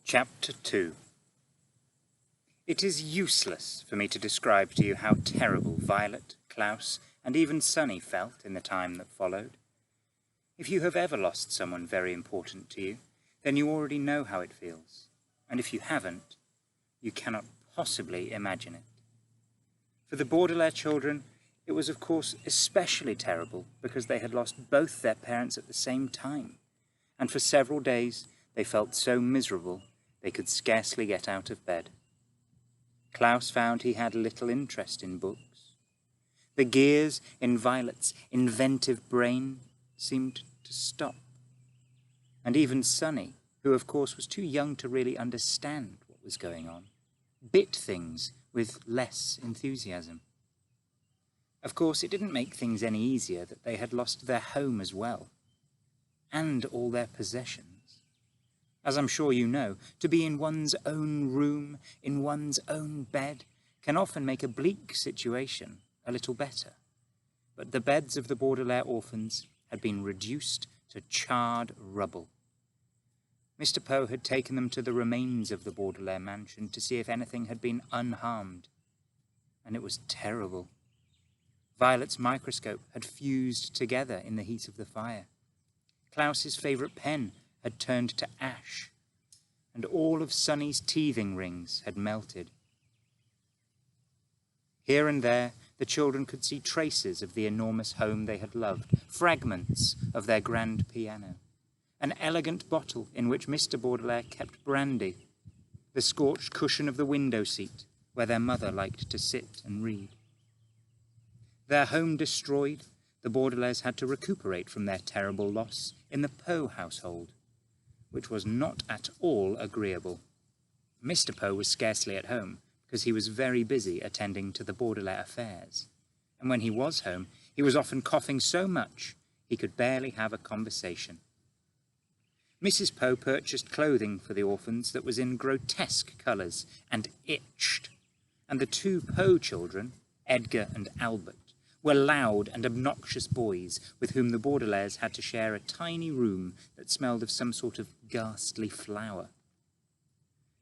Chapter 2. It is useless for me to describe to you how terrible Violet, Klaus, and even Sunny felt in the time that followed. If you have ever lost someone very important to you, then you already know how it feels, and if you haven't, you cannot possibly imagine it. For the Baudelaire children, it was of course especially terrible because they had lost both their parents at the same time, and for several days they felt so miserable they could scarcely get out of bed. Klaus found he had little interest in books. The gears in Violet's inventive brain seemed to stop. And even Sunny, who of course was too young to really understand what was going on, bit things with less enthusiasm. Of course, it didn't make things any easier that they had lost their home as well, and all their possessions. As I'm sure you know, to be in one's own room, in one's own bed, can often make a bleak situation a little better. But the beds of the Baudelaire orphans had been reduced to charred rubble. Mr. Poe had taken them to the remains of the Baudelaire mansion to see if anything had been unharmed. And it was terrible. Violet's microscope had fused together in the heat of the fire. Klaus's favourite pen had turned to ash, and all of Sunny's teething rings had melted. Here and there, the children could see traces of the enormous home they had loved, fragments of their grand piano, an elegant bottle in which Mr. Baudelaire kept brandy, the scorched cushion of the window seat where their mother liked to sit and read. Their home destroyed, the Baudelaires had to recuperate from their terrible loss in the Poe household, which was not at all agreeable. Mr. Poe was scarcely at home, because he was very busy attending to the Baudelaire affairs, and when he was home, he was often coughing so much he could barely have a conversation. Mrs. Poe purchased clothing for the orphans that was in grotesque colours and itched, and the two Poe children, Edgar and Albert, were loud and obnoxious boys with whom the Baudelaires had to share a tiny room that smelled of some sort of ghastly flower.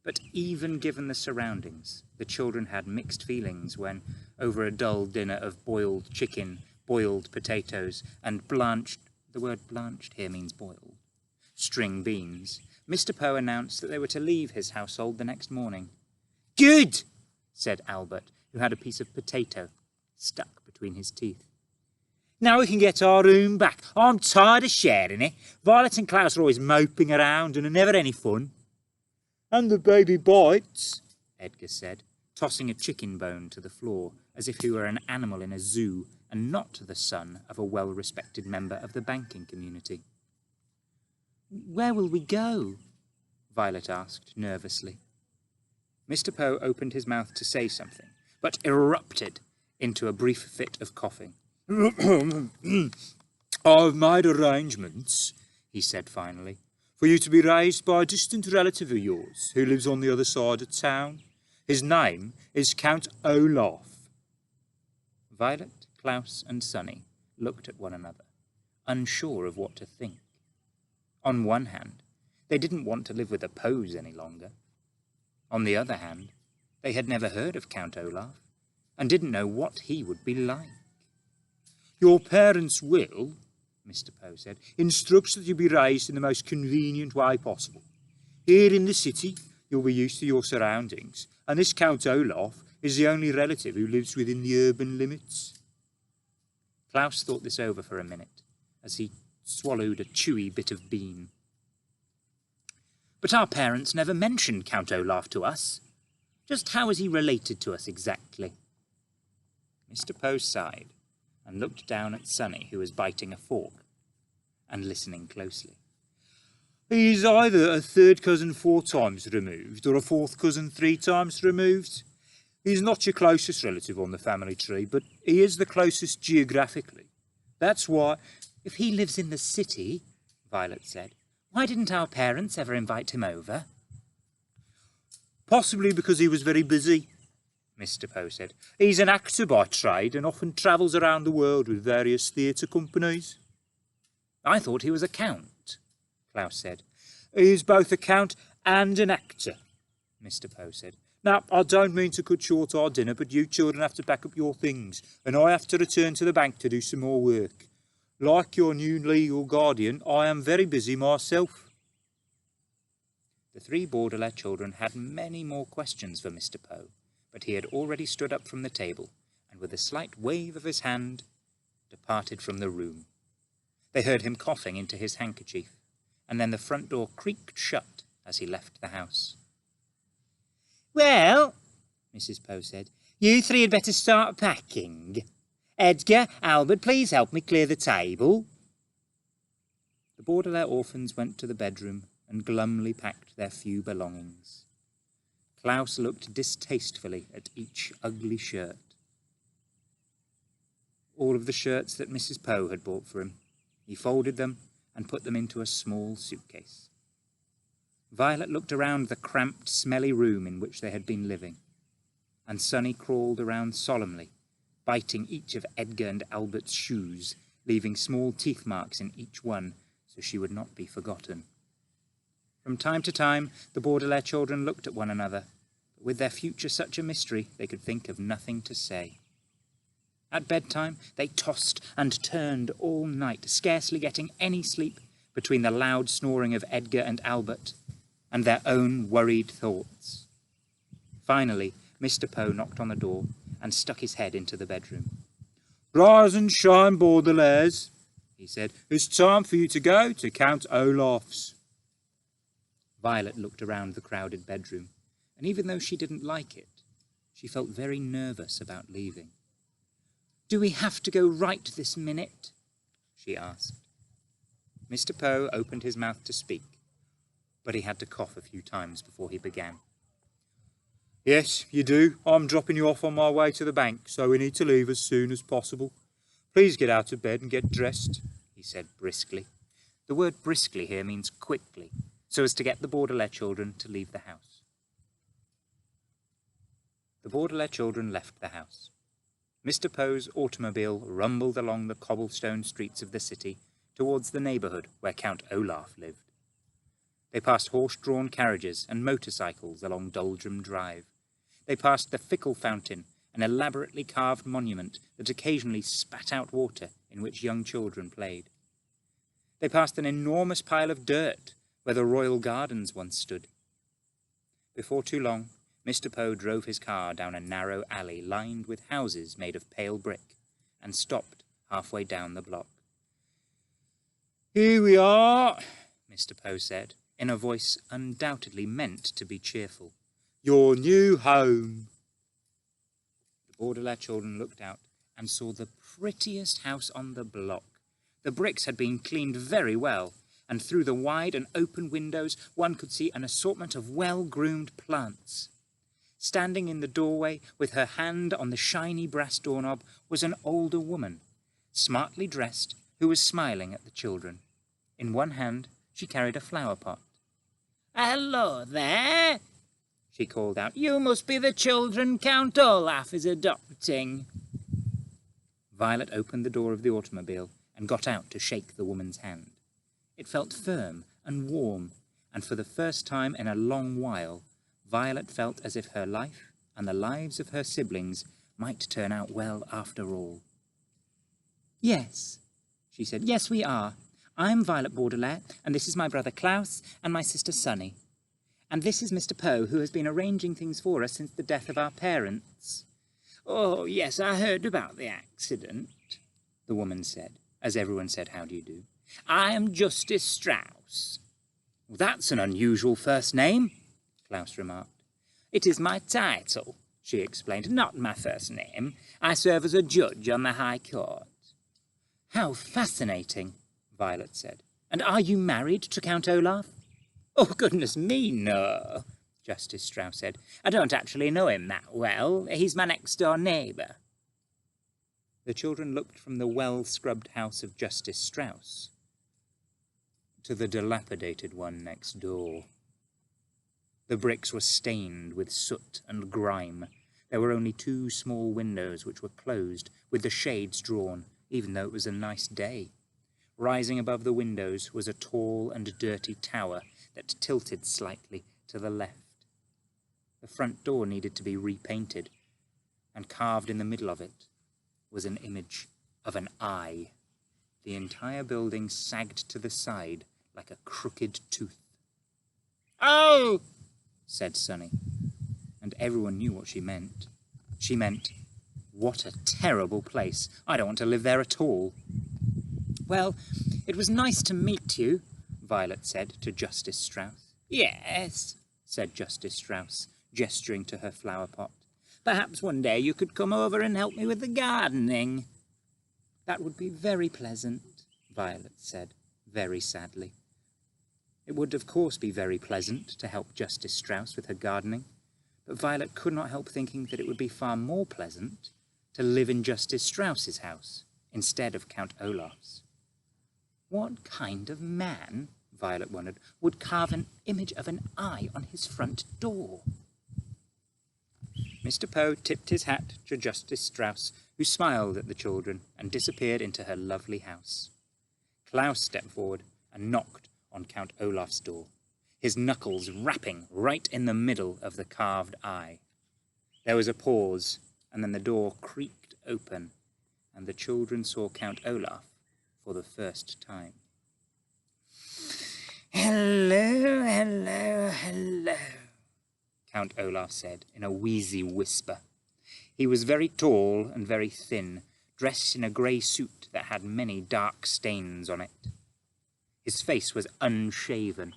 But even given the surroundings, the children had mixed feelings when, over a dull dinner of boiled chicken, boiled potatoes, and blanched, the word blanched here means boiled, string beans, Mr. Poe announced that they were to leave his household the next morning. "Good!" said Albert, who had a piece of potato stuck between his teeth. "Now we can get our room back. I'm tired of sharing it. Violet and Klaus are always moping around and are never any fun." "And the baby bites," Edgar said, tossing a chicken bone to the floor as if he were an animal in a zoo and not the son of a well-respected member of the banking community. "Where will we go?" Violet asked nervously. Mr. Poe opened his mouth to say something, but erupted into a brief fit of coughing. "I've made arrangements," he said finally, "for you to be raised by a distant relative of yours who lives on the other side of town. His name is Count Olaf." Violet, Klaus, and Sunny looked at one another, unsure of what to think. On one hand, they didn't want to live with the Poes any longer. On the other hand, they had never heard of Count Olaf, and didn't know what he would be like. "Your parents will," Mr. Poe said, "instruct that you be raised in the most convenient way possible. Here in the city, you'll be used to your surroundings, and this Count Olaf is the only relative who lives within the urban limits." Klaus thought this over for a minute, as he swallowed a chewy bit of bean. "But our parents never mentioned Count Olaf to us. Just how is he related to us exactly?" Mr. Poe sighed and looked down at Sunny, who was biting a fork and listening closely. "He's either a third cousin 4 times removed or a fourth cousin 3 times removed. He's not your closest relative on the family tree, but he is the closest geographically. That's why—" "If he lives in the city," Violet said, "why didn't our parents ever invite him over?" "Possibly because he was very busy," Mr. Poe said. "He's an actor by trade and often travels around the world with various theatre companies." "I thought he was a count," Klaus said. "He is both a count and an actor, Mr. Poe said. Now, I don't mean to cut short our dinner, but you children have to pack up your things, and I have to return to the bank to do some more work. Like your new legal guardian, I am very busy myself. The three Baudelaire children had many more questions for Mr. Poe, but he had already stood up from the table, and with a slight wave of his hand, departed from the room. They heard him coughing into his handkerchief, and then the front door creaked shut as he left the house. Well, Mrs. Poe said, you three had better start packing. Edgar, Albert, please help me clear the table. The Baudelaire orphans went to the bedroom and glumly packed their few belongings. Klaus looked distastefully at each ugly shirt. All of the shirts that Mrs. Poe had bought for him. He folded them and put them into a small suitcase. Violet looked around the cramped, smelly room in which they had been living, and Sonny crawled around solemnly, biting each of Edgar and Albert's shoes, leaving small teeth marks in each one so she would not be forgotten. From time to time, the Baudelaire children looked at one another, but with their future such a mystery, they could think of nothing to say. At bedtime, they tossed and turned all night, scarcely getting any sleep between the loud snoring of Edgar and Albert and their own worried thoughts. Finally, Mr. Poe knocked on the door and stuck his head into the bedroom. Rise and shine, Baudelaires, he said. It's time for you to go to Count Olaf's. Violet looked around the crowded bedroom, and even though she didn't like it, she felt very nervous about leaving. Do we have to go right this minute? She asked. Mr. Poe opened his mouth to speak, but he had to cough a few times before he began. Yes, you do. I'm dropping you off on my way to the bank, so we need to leave as soon as possible. Please get out of bed and get dressed, he said briskly. The word briskly here means quickly, so as to get the Baudelaire children to leave the house. The Baudelaire children left the house. Mr. Poe's automobile rumbled along the cobblestone streets of the city towards the neighbourhood where Count Olaf lived. They passed horse-drawn carriages and motorcycles along Doldrum Drive. They passed the Fickle Fountain, an elaborately carved monument that occasionally spat out water in which young children played. They passed an enormous pile of dirt where the Royal Gardens once stood. Before too long, Mr. Poe drove his car down a narrow alley lined with houses made of pale brick and stopped halfway down the block. Here we are, Mr. Poe said, in a voice undoubtedly meant to be cheerful. Your new home. The Baudelaire children looked out and saw the prettiest house on the block. The bricks had been cleaned very well, and through the wide and open windows one could see an assortment of well-groomed plants. Standing in the doorway with her hand on the shiny brass doorknob was an older woman, smartly dressed, who was smiling at the children. In one hand she carried a flower pot. Hello there, she called out. You must be the children Count Olaf is adopting. Violet opened the door of the automobile and got out to shake the woman's hand. It felt firm and warm, and for the first time in a long while, Violet felt as if her life and the lives of her siblings might turn out well after all. Yes, she said. Yes, we are. I'm Violet Baudelaire, and this is my brother Klaus and my sister Sonny. And this is Mr. Poe, who has been arranging things for us since the death of our parents. Oh, yes, I heard about the accident, the woman said, as everyone said, "How do you do?" I am Justice Strauss. Well, that's an unusual first name, Klaus remarked. It is my title, she explained, not my first name. I serve as a judge on the High Court. How fascinating, Violet said. And are you married to Count Olaf? Oh, goodness me, no, Justice Strauss said. I don't actually know him that well. He's my next-door neighbour. The children looked from the well-scrubbed house of Justice Strauss to the dilapidated one next door. The bricks were stained with soot and grime. There were only 2 small windows which were closed, with the shades drawn, even though it was a nice day. Rising above the windows was a tall and dirty tower that tilted slightly to the left. The front door needed to be repainted, and carved in the middle of it was an image of an eye. The entire building sagged to the side like a crooked tooth. "Oh!" said Sonny, and everyone knew what she meant. She meant, "What a terrible place. I don't want to live there at all." "Well, it was nice to meet you," Violet said to Justice Strauss. "Yes," said Justice Strauss, gesturing to her flower pot. "Perhaps one day you could come over and help me with the gardening." "That would be very pleasant," Violet said, very sadly. It would, of course, be very pleasant to help Justice Strauss with her gardening, but Violet could not help thinking that it would be far more pleasant to live in Justice Strauss's house instead of Count Olaf's. What kind of man, Violet wondered, would carve an image of an eye on his front door? Mr. Poe tipped his hat to Justice Strauss, who smiled at the children and disappeared into her lovely house. Klaus stepped forward and knocked on Count Olaf's door, his knuckles rapping right in the middle of the carved eye. There was a pause, and then the door creaked open, and the children saw Count Olaf for the first time. "Hello, hello, hello," Count Olaf said in a wheezy whisper. He was very tall and very thin, dressed in a grey suit that had many dark stains on it. His face was unshaven,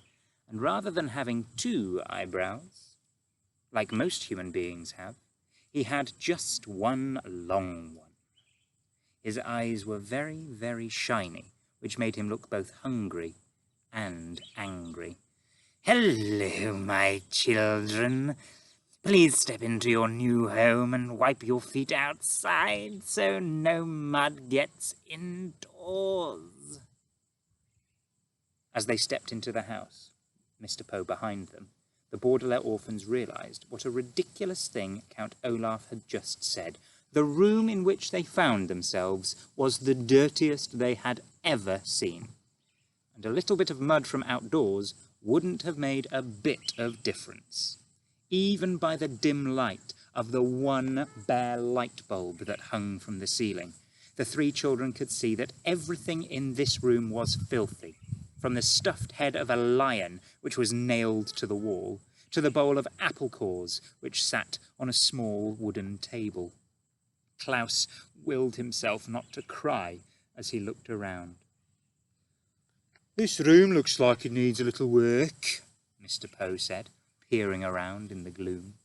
and rather than having two eyebrows, like most human beings have, he had just one long one. His eyes were very, very shiny, which made him look both hungry and angry. "Hello, my children. Please step into your new home and wipe your feet outside so no mud gets indoors." As they stepped into the house, Mr. Poe behind them, the Baudelaire orphans realized what a ridiculous thing Count Olaf had just said. The room in which they found themselves was the dirtiest they had ever seen, and a little bit of mud from outdoors wouldn't have made a bit of difference, even by the dim light of the one bare light bulb that hung from the ceiling. The three children could see that everything in this room was filthy, from the stuffed head of a lion which was nailed to the wall, to the bowl of apple cores which sat on a small wooden table. Klaus willed himself not to cry as he looked around. "This room looks like it needs a little work," Mr. Poe said, peering around in the gloom.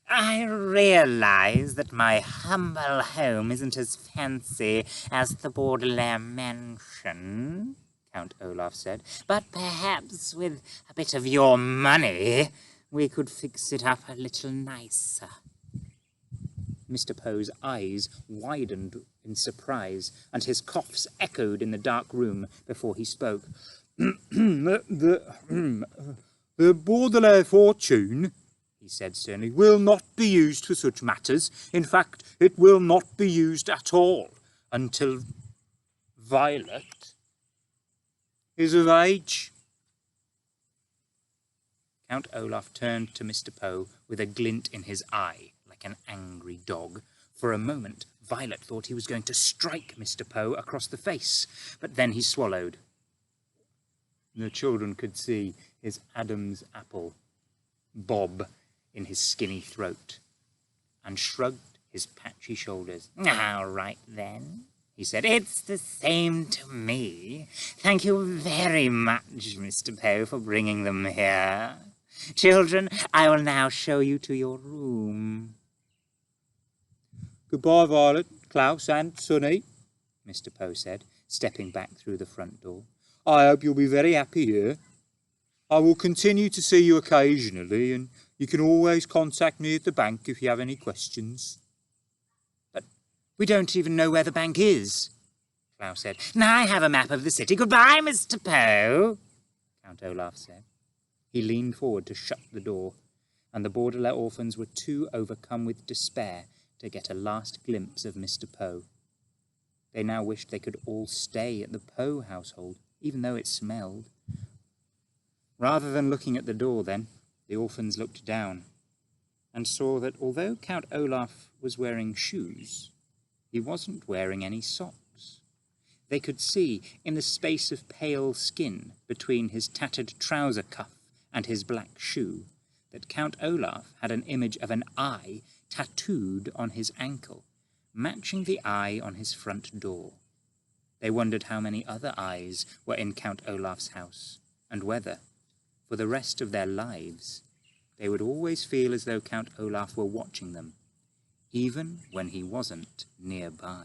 "I realize that my humble home isn't as fancy as the Baudelaire mansion," Count Olaf said, "but perhaps with a bit of your money we could fix it up a little nicer." Mr. Poe's eyes widened in surprise, and his coughs echoed in the dark room before he spoke. The Baudelaire fortune," he said sternly, "will not be used for such matters. In fact, it will not be used at all until Violet is of age." Count Olaf turned to Mr. Poe with a glint in his eye, like an angry dog. For a moment, Violet thought he was going to strike Mr. Poe across the face, but then he swallowed. The children could see his Adam's apple bob in his skinny throat, and shrugged his patchy shoulders. "All right, then," he said. "It's the same to me. Thank you very much, Mr. Poe, for bringing them here. Children, I will now show you to your room." "Goodbye, Violet, Klaus and Sonny," Mr. Poe said, stepping back through the front door. "I hope you'll be very happy here. I will continue to see you occasionally, and you can always contact me at the bank if you have any questions." "But we don't even know where the bank is," Klaus said. "Now I have a map of the city. Goodbye, Mr. Poe," Count Olaf said. He leaned forward to shut the door, and the Baudelaire orphans were too overcome with despair to get a last glimpse of Mr. Poe. They now wished they could all stay at the Poe household, even though it smelled. Rather than looking at the door then, The orphans looked down and saw that although Count Olaf was wearing shoes, he wasn't wearing any socks. They could see, in the space of pale skin between his tattered trouser cuff and his black shoe, that Count Olaf had an image of an eye tattooed on his ankle, matching the eye on his front door. They wondered how many other eyes were in Count Olaf's house, and whether, for the rest of their lives, they would always feel as though Count Olaf were watching them, even when he wasn't nearby.